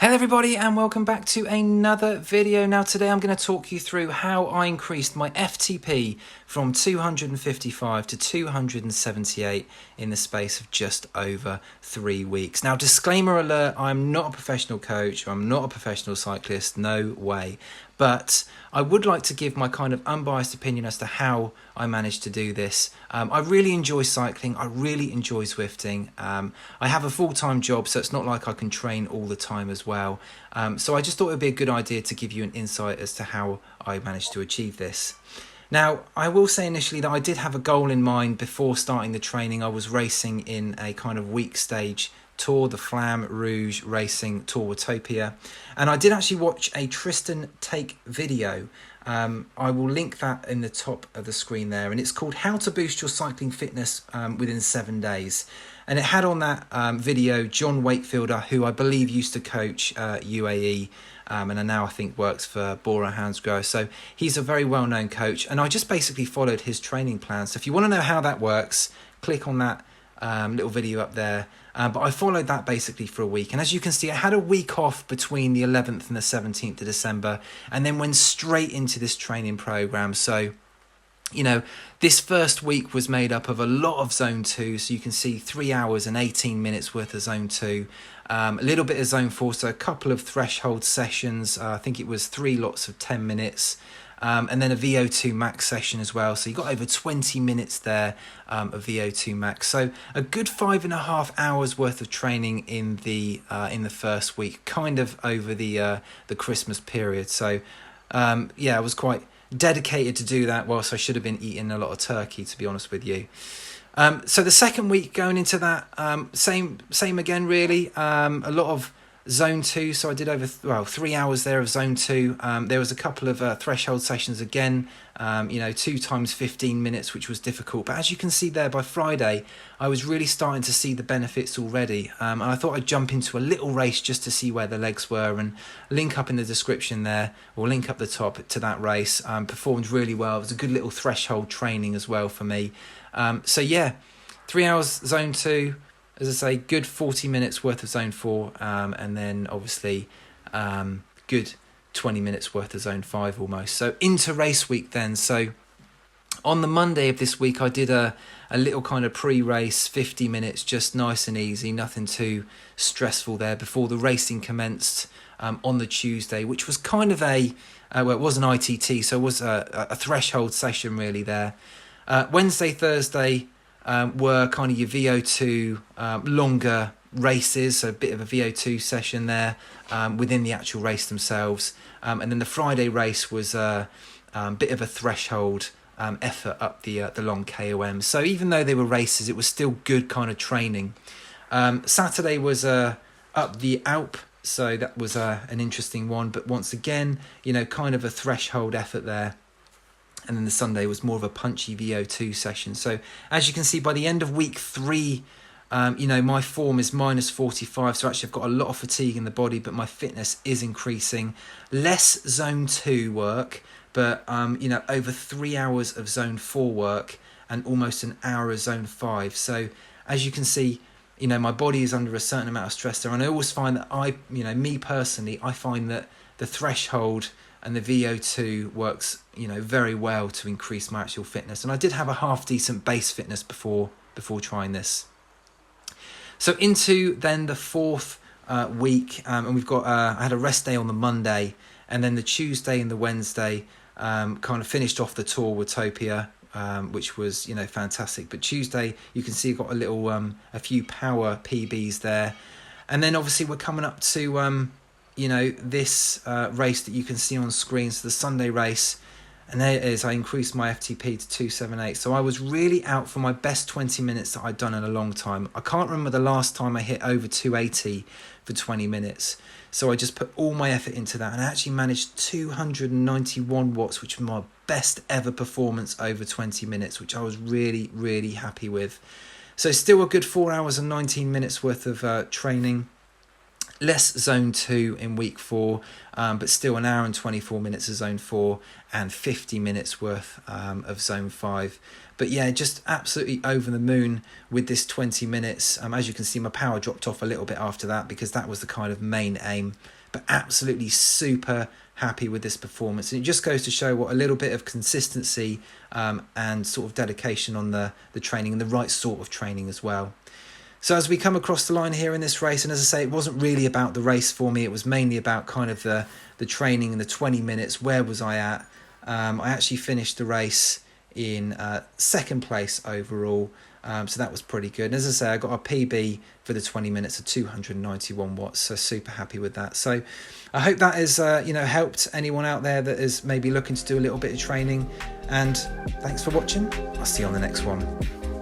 Hello everybody and welcome back to another video. Now today I'm going to talk you through how I increased my FTP from 255 to 278 in the space of just over 3 weeks. Now disclaimer alert, I'm not a professional coach, I'm not a professional cyclist, no way. But I would like to give my kind of unbiased opinion as to how I managed to do this. I really enjoy cycling, I really enjoy Zwifting. I have a full-time job, so it's not like I can train all the time as well. So I just thought it would be a good idea to give you an insight as to how I managed to achieve this. Now, I will say initially that I did have a goal in mind before starting the training. I was racing in a kind of week stage tour, the Flamme Rouge Racing Tour Watopia, and I did actually watch a Tristan take video. I will link that in the top of the screen there, and it's called How to Boost Your Cycling Fitness Within 7 Days. And it had on that video John Wakefielder, who I believe used to coach UAE and now I think works for Bora Hansgrohe. So he's a very well-known coach, and I just basically followed his training plan. So if you want to know how that works, click on that little video up there. But I followed that basically for a week, and as you can see, I had a week off between the 11th and the 17th of December, and then went straight into this training program. So you know, this first week was made up of a lot of zone 2, so you can see 3 hours and 18 minutes worth of zone 2, a little bit of zone 4, so a couple of threshold sessions. I think it was 3 lots of 10 minutes, and then a VO2 max session as well. So you got over 20 minutes there of VO2 max. So a good 5.5 hours worth of training in the first week, kind of over the Christmas period. So yeah, I was quite dedicated to do that, whilst I should have been eating a lot of turkey, to be honest with you. So the second week going into that, same again really, a lot of zone 2, so I did over 3 hours there of zone 2. There was a couple of threshold sessions again, 2 times 15 minutes, which was difficult, but as you can see there, by Friday I was really starting to see the benefits already, and I thought I'd jump into a little race just to see where the legs were, and link up in the description there, or link up the top to that race. Performed really well. It was a good little threshold training as well for me. So yeah, 3 hours zone 2, as I say, good 40 minutes worth of zone 4, and then obviously good 20 minutes worth of zone 5 almost. So into race week then. So on the Monday of this week, I did a little kind of pre-race, 50 minutes, just nice and easy, nothing too stressful there before the racing commenced on the Tuesday, which was kind of it was an ITT, so it was a threshold session really there. Wednesday, Thursday were kind of your VO2 longer races, so a bit of a VO2 session there within the actual race themselves, and then the Friday race was a bit of a threshold effort up the long KOM. So even though they were races, it was still good kind of training. Saturday was up the Alp, so that was an interesting one, but once again, kind of a threshold effort there. And then the Sunday was more of a punchy VO2 session. So as you can see, by the end of week 3, my form is minus 45. So actually I've got a lot of fatigue in the body, but my fitness is increasing. Less zone 2 work, but, over 3 hours of zone 4 work and almost an hour of zone 5. So as you can see, my body is under a certain amount of stress there. And I always find that me personally, I find that the threshold and the VO2 works, very well to increase my actual fitness. And I did have a half decent base fitness before trying this. So into then the 4th week, and we've got I had a rest day on the Monday, and then the Tuesday and the Wednesday kind of finished off the tour with Watopia, which was fantastic. But Tuesday, you can see I've got a little a few power PBs there, and then obviously we're coming up to this race that you can see on screen, so the Sunday race, and there it is. I increased my FTP to 278, so I was really out for my best 20 minutes that I'd done in a long time. I can't remember the last time I hit over 280 for 20 minutes, so I just put all my effort into that, and I actually managed 291 watts, which was my best ever performance over 20 minutes, which I was really, really happy with. So still a good 4 hours and 19 minutes worth of training. Less zone 2 in week 4, but still an hour and 24 minutes of zone 4 and 50 minutes worth of zone 5. But yeah, just absolutely over the moon with this 20 minutes. As you can see, my power dropped off a little bit after that because that was the kind of main aim, but absolutely super happy with this performance. And it just goes to show what a little bit of consistency and sort of dedication on the training, and the right sort of training as well. So as we come across the line here in this race, and as I say, it wasn't really about the race for me, it was mainly about kind of the training and the 20 minutes. Where was I at? I actually finished the race in second place overall, so that was pretty good. And as I say, I got a PB for the 20 minutes of 291 watts, so super happy with that. So I hope that has helped anyone out there that is maybe looking to do a little bit of training, and thanks for watching. I'll see you on the next one.